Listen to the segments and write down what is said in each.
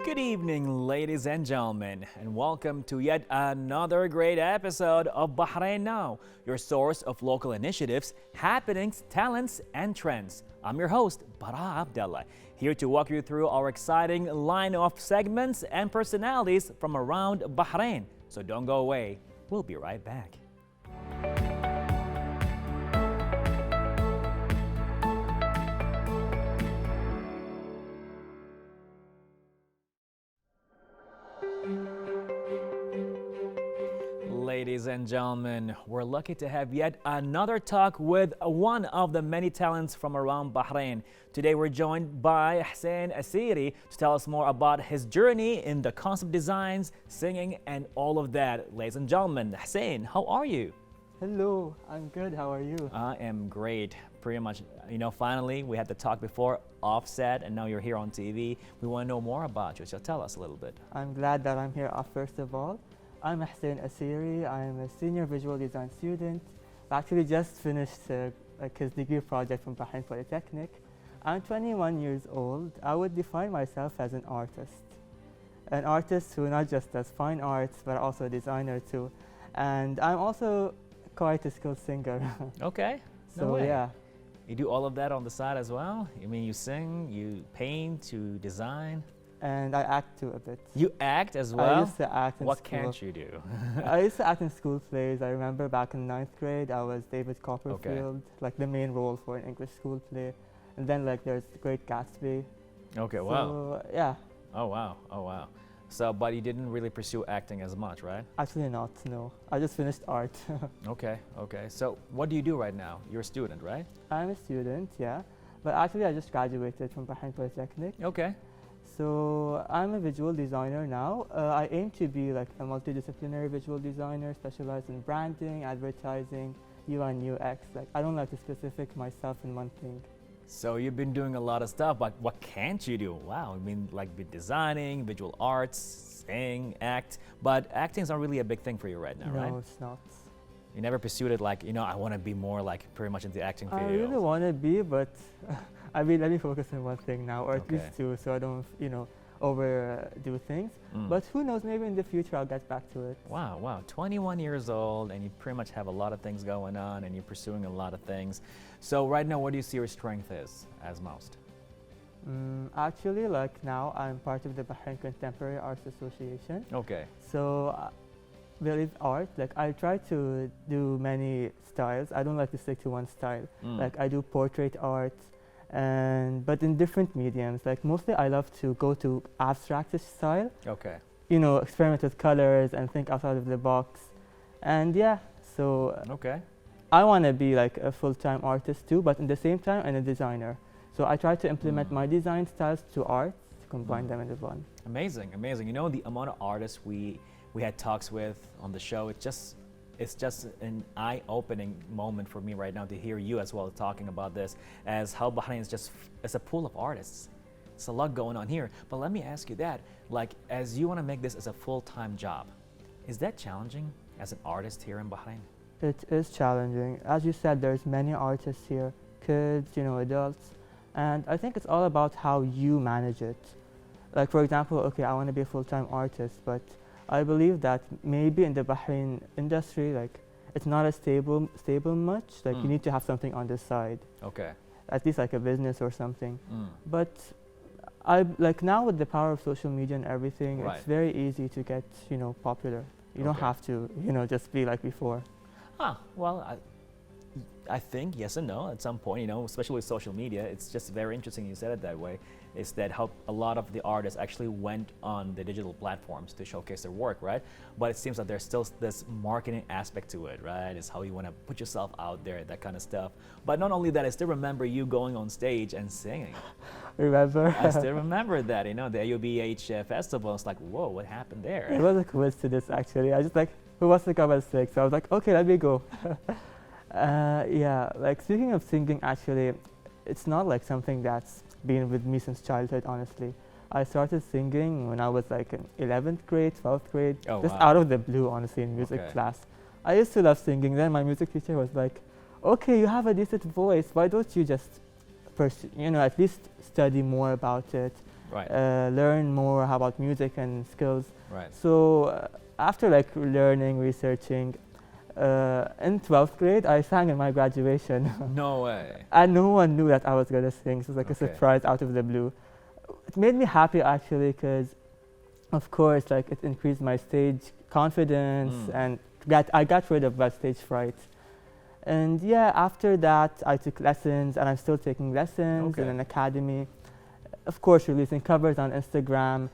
Good evening, ladies and gentlemen, and welcome to yet another great episode of Bahrain Now, your source of local initiatives, happenings, talents, and trends. I'm your host, Bara Abdulla, here to walk you through our exciting line of segments and personalities from around Bahrain. So don't go away, we'll be right back. Ladies and gentlemen, we're lucky to have yet another talk with one of the many talents from around Bahrain. Today we're joined by Hussein Asiri to tell us more about his journey in the concept designs, singing, and all of that. Ladies and gentlemen, Hussein, how are you? Hello, I'm good. How are you? I am great. Pretty much, finally we had the talk before offset and now you're here on TV. We want to know more about you, so tell us a little bit. I'm glad that I'm here. First of all, I'm Hussein Asiri. I'm a senior visual design student. I actually just finished his degree project from Bahrain Polytechnic. I'm 21 years old. I would define myself as an artist who not just does fine arts, but also a designer too. And I'm also quite a skilled singer. Okay, so way. Yeah. You do all of that on the side as well? I mean, you sing, you paint, you design? And I act too a bit. You act as well? I used to act in What school. can't you do? I used to act in school plays. I remember back in 9th grade, I was David Copperfield, like the main role for an English school play. And then there's The Great Gatsby. Okay, so, wow. Yeah. Oh, wow. So, but you didn't really pursue acting as much, right? Actually not, no. I just finished art. Okay. So, what do you do right now? You're a student, right? I'm a student, yeah. But actually I just graduated from Bahrain Polytechnic. Okay. So I'm a visual designer now. I aim to be like a multidisciplinary visual designer, specialized in branding, advertising, UI and UX. Like I don't like to specific myself in one thing. So you've been doing a lot of stuff, but what can't you do? Wow, I mean, like designing, visual arts, sing, act, but acting is not really a big thing for you right now, right? No, it's not. You never pursued it like, I want to be more like pretty much into acting field. I really want to be, but I mean, let me focus on one thing now, or at Okay. least two, so I don't, overdo things. But who knows, maybe in the future I'll get back to it. Wow. 21 years old, and you pretty much have a lot of things going on, and you're pursuing a lot of things. So right now, what do you see your strength is as most? Actually, like now, I'm part of the Bahrain Contemporary Arts Association. Okay. So, with art, like I try to do many styles. I don't like to stick to one style. Like I do portrait art, but in different mediums. Like mostly I love to go to abstractish style. Okay. Experiment with colors and think outside of the box. And yeah, so Okay. I want to be like a full-time artist too, but in the same time I'm a designer. So I try to implement my design styles to art, to combine them into one. Amazing. The amount of artists we had talks with on the show, it's just an eye-opening moment for me right now to hear you as well talking about this, as how Bahrain is a pool of artists. It's a lot going on here. But let me ask you that, like, as you want to make this as a full-time job, is that challenging as an artist here in Bahrain? It is challenging. As you said, there's many artists here, kids, adults, and I think it's all about how you manage it. Like for example, okay, I want to be a full-time artist, but I believe that maybe in the Bahrain industry, like it's not as stable much. Like you need to have something on the side. Okay. At least like a business or something. But I like now with the power of social media and everything, Right. it's very easy to get popular. You don't have to just be like before. Well, I think yes and no at some point, especially with social media. It's just very interesting you said it that way, is that how a lot of the artists actually went on the digital platforms to showcase their work, right? But it seems that there's still this marketing aspect to it, right? It's how you want to put yourself out there, that kind of stuff. But not only that, I still remember you going on stage and singing. Remember? I still remember that, the AUBH festival. It's like, whoa, what happened there? It was a coincidence actually. I just like, who wants to come and sing? So I was like, okay, let me go. Yeah, like speaking of singing, actually, it's not like something that's been with me since childhood, honestly. I started singing when I was like in 11th grade, 12th grade, just out of the blue, honestly, in music class. I used to love singing. Then my music teacher was like, okay, you have a decent voice. Why don't you just, at least study more about it? Right. learn more about music and skills. Right. So after like learning, researching, in 12th grade, I sang in my graduation. No way. And no one knew that I was gonna sing. So it was like a Okay. surprise out of the blue. It made me happy actually, because, of course, like it increased my stage confidence, and I got rid of that stage fright. And yeah, after that, I took lessons, and I'm still taking lessons in Okay. an academy. Of course, releasing covers on Instagram.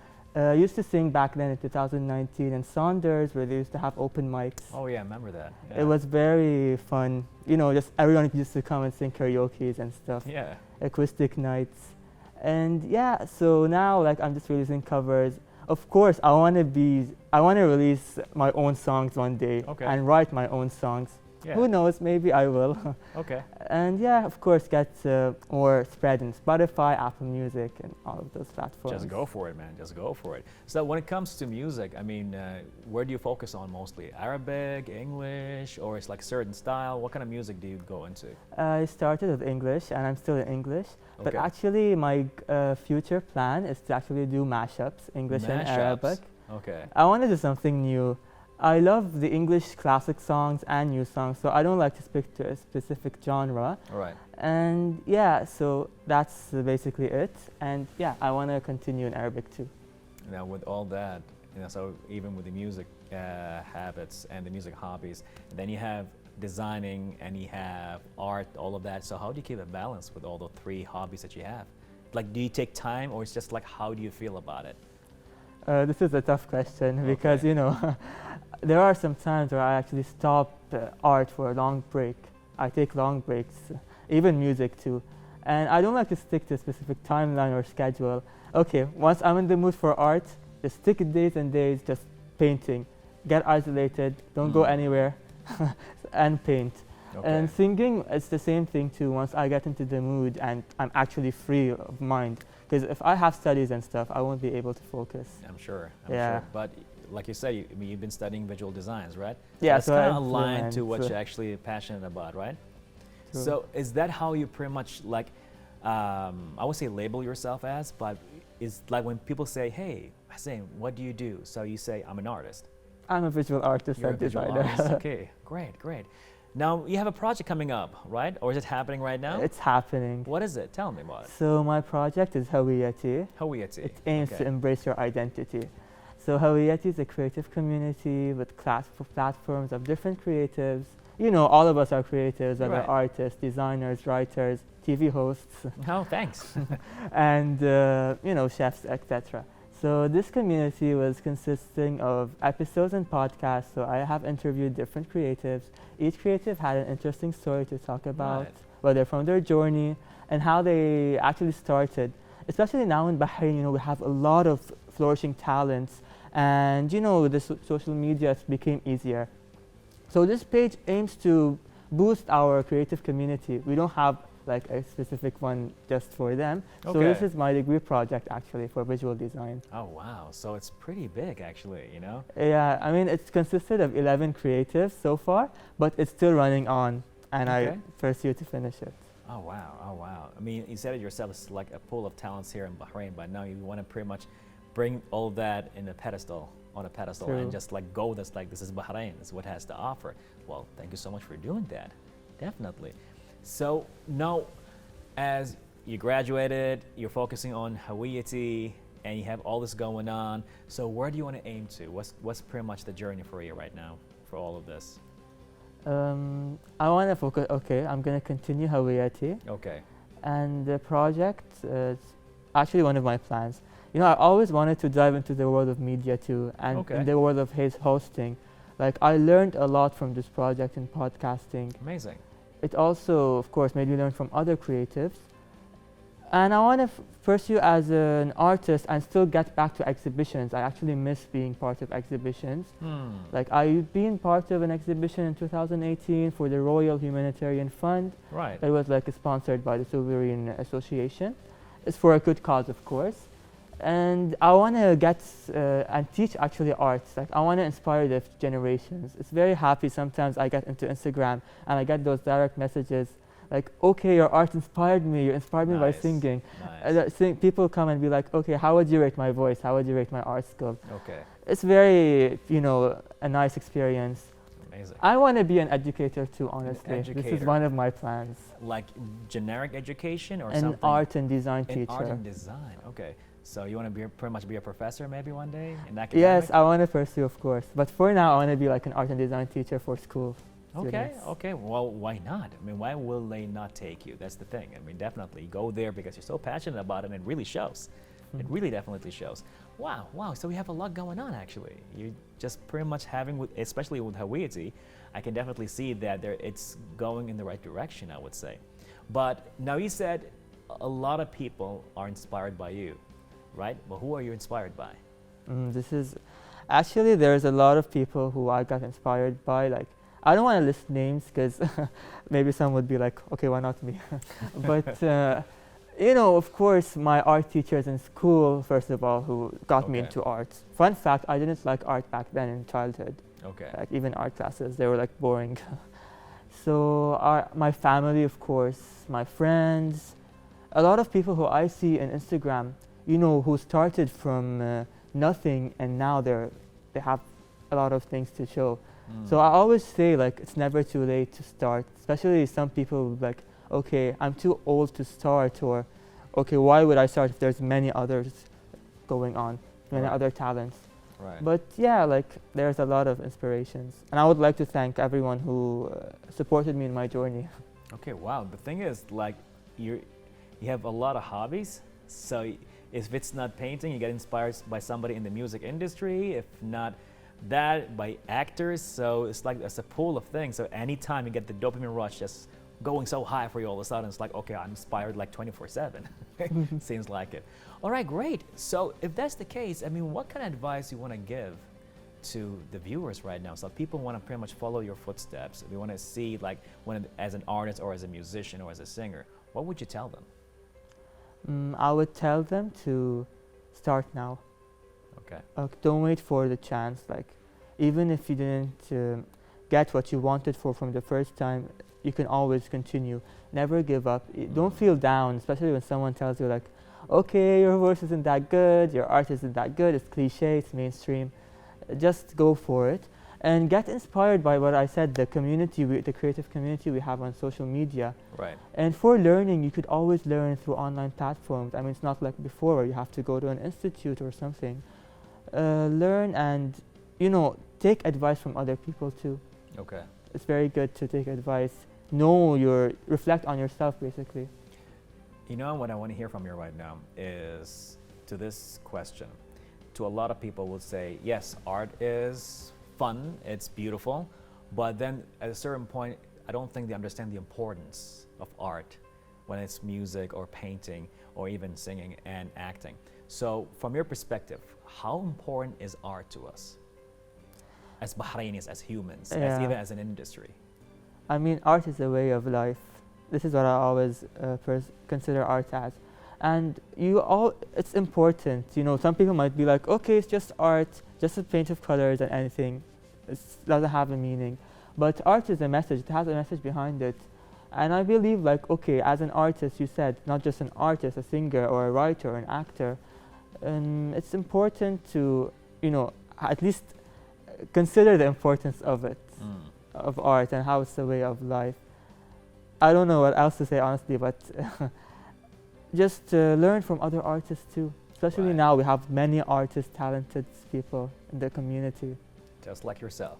Used to sing back then in 2019 in Saunders, where they used to have open mics. Oh yeah, I remember that. It was very fun. You know, just everyone used to come and sing karaoke's and stuff. Yeah. Acoustic nights. And yeah, so now like I'm just releasing covers. Of course, I want to release my own songs one day, Okay. and write my own songs. Yeah. Who knows, maybe I will. Okay. And yeah, of course, get more spread in Spotify, Apple Music, and all of those platforms. Just go for it, man. Just go for it. So when it comes to music, I mean, where do you focus on mostly? Arabic, English, or it's like a certain style? What kind of music do you go into? I started with English, and I'm still in English. But Okay. actually, my future plan is to actually do mashups, English and Mashups. Arabic. Okay. I want to do something new. I love the English classic songs and new songs, so I don't like to stick to a specific genre. All right. And yeah, so that's basically it. And yeah, I want to continue in Arabic too. Now with all that, so even with the music habits and the music hobbies, then you have designing and you have art, all of that. So how do you keep a balance with all the three hobbies that you have? Like, do you take time, or it's just like, how do you feel about it? This is a tough question because, Okay. you know, there are some times where I actually stop art for a long break. I take long breaks, even music too. And I don't like to stick to a specific timeline or schedule. Okay, once I'm in the mood for art, just stick days and days just painting. Get isolated, don't go anywhere, and paint. Okay. And singing, it's the same thing too. Once I get into the mood and I'm actually free of mind. Because if I have studies and stuff, I won't be able to focus. I'm sure. I'm Yeah. sure. But like you said, I mean, you've been studying visual designs, right? Yeah, That's so kind of I'm aligned to fluent, what so- you're actually passionate about, right? True. So is that how you pretty much like, I would say label yourself as, but is like when people say, hey, Hussein, what do you do? So you say, I'm an artist. I'm a visual artist You're a and visual designer. artist. Okay, great, great. Now you have a project coming up, right? Or is it happening right now? It's happening. What is it? Tell me about it. So my project is Hawiyati. Hawiyati. It aims Okay. to embrace your identity. So Hawiyati is a creative community with platforms of different creatives. You know, all of us are creatives, whether Right. artists, designers, writers, TV hosts, Oh, thanks. and you know, chefs, etc. So this community was consisting of episodes and podcasts. So I have interviewed different creatives. Each creative had an interesting story to talk about, Right. whether from their journey and how they actually started. Especially now in Bahrain, you know, we have a lot of flourishing talents, and you know, the social media became easier. So this page aims to boost our creative community. We don't have like a specific one just for them. So this Okay. is my degree project actually for visual design. Oh, wow. So it's pretty big, actually, you know? Yeah, I mean, it's consisted of 11 creatives so far, but it's still running on, and I Okay. pursue to finish it. Oh, wow. Oh, wow. I mean, you said it yourself, it's like a pool of talents here in Bahrain, but now you want to pretty much bring all that in a pedestal, on a pedestal, True. and just like go this, like, this is Bahrain, this is what it has to offer. Well, thank you so much for doing that. Definitely. So now, as you graduated, you're focusing on Hawiyati, and you have all this going on. So where do you want to aim to? What's pretty much the journey for you right now for all of this? I want to focus. Okay, I'm going to continue Hawiyati, Okay. and the project is actually one of my plans. You know, I always wanted to dive into the world of media too, and Okay. in the world of hosting. Like, I learned a lot from this project in podcasting. Amazing. It also, of course, made me learn from other creatives. And I want to pursue as an artist and still get back to exhibitions. I actually miss being part of exhibitions. Like, I've been part of an exhibition in 2018 for the Royal Humanitarian Fund. Right. It was like sponsored by the Sovereign Association. It's for a good cause, of course. And I want to get and teach actually arts. Like, I want to inspire the generations. It's very happy sometimes I get into Instagram and I get those direct messages like, okay, your art inspired me. You inspired me by Nice. singing. Nice. People come and be like, okay, how would you rate my voice? How would you rate my art skill? Okay. It's very, a nice experience. Amazing. I want to be an educator too, honestly. This is educator. one of my plans. Like generic education or An something? art and design In teacher. art and design. Okay. So you want to be pretty much be a professor maybe one day in academic? Yes, I want to pursue, of course. But for now, I want to be like an art and design teacher for school Okay, students. okay. Well, why not? I mean, why will they not take you? That's the thing. I mean, definitely go there because you're so passionate about it and it really shows. It really definitely shows. Wow, wow. So we have a lot going on actually. You just pretty much having, especially with Hawiti, I can definitely see that it's going in the right direction, I would say. But now you said a lot of people are inspired by you, right? Well, who are you inspired by? Actually, there's a lot of people who I got inspired by. Like, I don't want to list names because maybe some would be like, okay, why not me? But of course, my art teachers in school, first of all, who got me Okay. into art. Fun fact, I didn't like art back then in childhood. Okay. Like even art classes, they were like boring. So my family, of course, my friends, a lot of people who I see on Instagram, who started from nothing and now they have a lot of things to show. So I always say like it's never too late to start. Especially some people like, okay, I'm too old to start, or okay, why would I start if there's many others going on, many Right. other talents. Right. But yeah, like there's a lot of inspirations, and I would like to thank everyone who supported me in my journey. Okay, wow. The thing is, like, you have a lot of hobbies. So if it's not painting, you get inspired by somebody in the music industry. If not that, by actors. So it's like it's a pool of things. So anytime you get the dopamine rush just going so high for you all of a sudden, it's like, okay, I'm inspired like 24/7. Seems like it. All right, great. So if that's the case, I mean, what kind of advice you want to give to the viewers right now? So people want to pretty much follow your footsteps. They want to see like as an artist or as a musician or as a singer. What would you tell them? I would tell them to start now. Okay. Don't wait for the chance. Like, even if you didn't get what you wanted from the first time, you can always continue. Never give up. Don't feel down, especially when someone tells you like, okay, your voice isn't that good, your art isn't that good, it's cliche, it's mainstream. Just go for it and get inspired by what I said, the community, the creative community we have on social media. Right. And for learning, you could always learn through online platforms. I mean, it's not like before where you have to go to an institute or something. Learn and, take advice from other people too. Okay. It's very good to take advice. Reflect on yourself, basically. You know what I want to hear from you right now is to this question. To a lot of people will say, yes, art is fun, it's beautiful, but then at a certain point, I don't think they understand the importance of art when it's music or painting or even singing and acting. So from your perspective, how important is art to us as Bahrainis, as humans, even as an industry? I mean, art is a way of life. This is what I always consider art as. And it's important. Some people might be like, okay, it's just art, just a paint of colors and anything. It doesn't have a meaning. But art is a message. It has a message behind it. And I believe, like, okay, as an artist, you said, not just an artist, a singer or a writer or an actor, it's important to, at least consider the importance of it, of art and how it's a way of life. I don't know what else to say, honestly, but just learn from other artists too. Especially Right. now, we have many artists, talented people in the community. Just like yourself.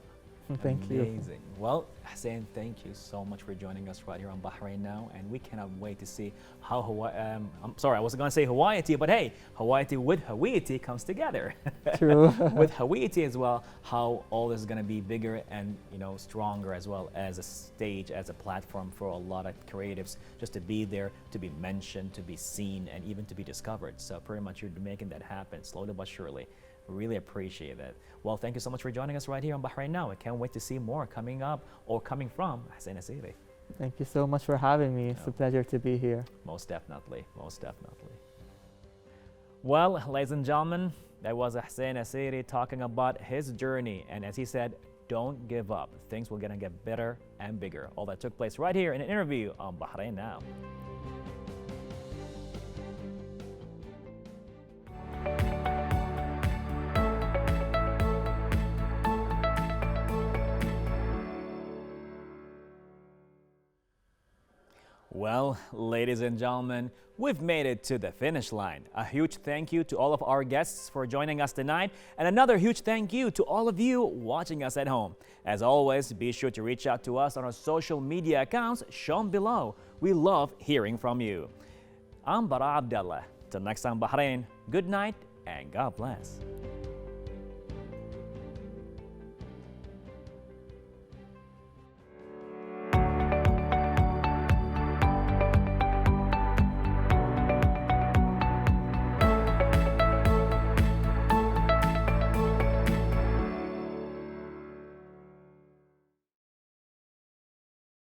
Thank you. Amazing. Well, Hussein, thank you so much for joining us right here on Bahrain Now, and we cannot wait to see how Hawaii. I'm sorry, I wasn't going to say Hawaii, but hey, Hawaii with Hawiti comes together. True. With Hawiti as well, how all this is going to be bigger and stronger as well as a stage, as a platform for a lot of creatives just to be there, to be mentioned, to be seen, and even to be discovered. So pretty much you're making that happen slowly but surely. Really appreciate it. Well, thank you so much for joining us right here on Bahrain Now. I can't wait to see more coming up or coming from Hussein Asiri. Thank you so much for having me. It's a pleasure to be here. Most definitely, most definitely. Well, ladies and gentlemen, that was Hussein Asiri talking about his journey. And as he said, don't give up. Things will gonna get better and bigger. All that took place right here in an interview on Bahrain Now. Well, ladies and gentlemen, we've made it to the finish line. A huge thank you to all of our guests for joining us tonight, and another huge thank you to all of you watching us at home. As always, be sure to reach out to us on our social media accounts shown below. We love hearing from you. I'm Bara Abdulla. Till next time, Bahrain, good night and God bless.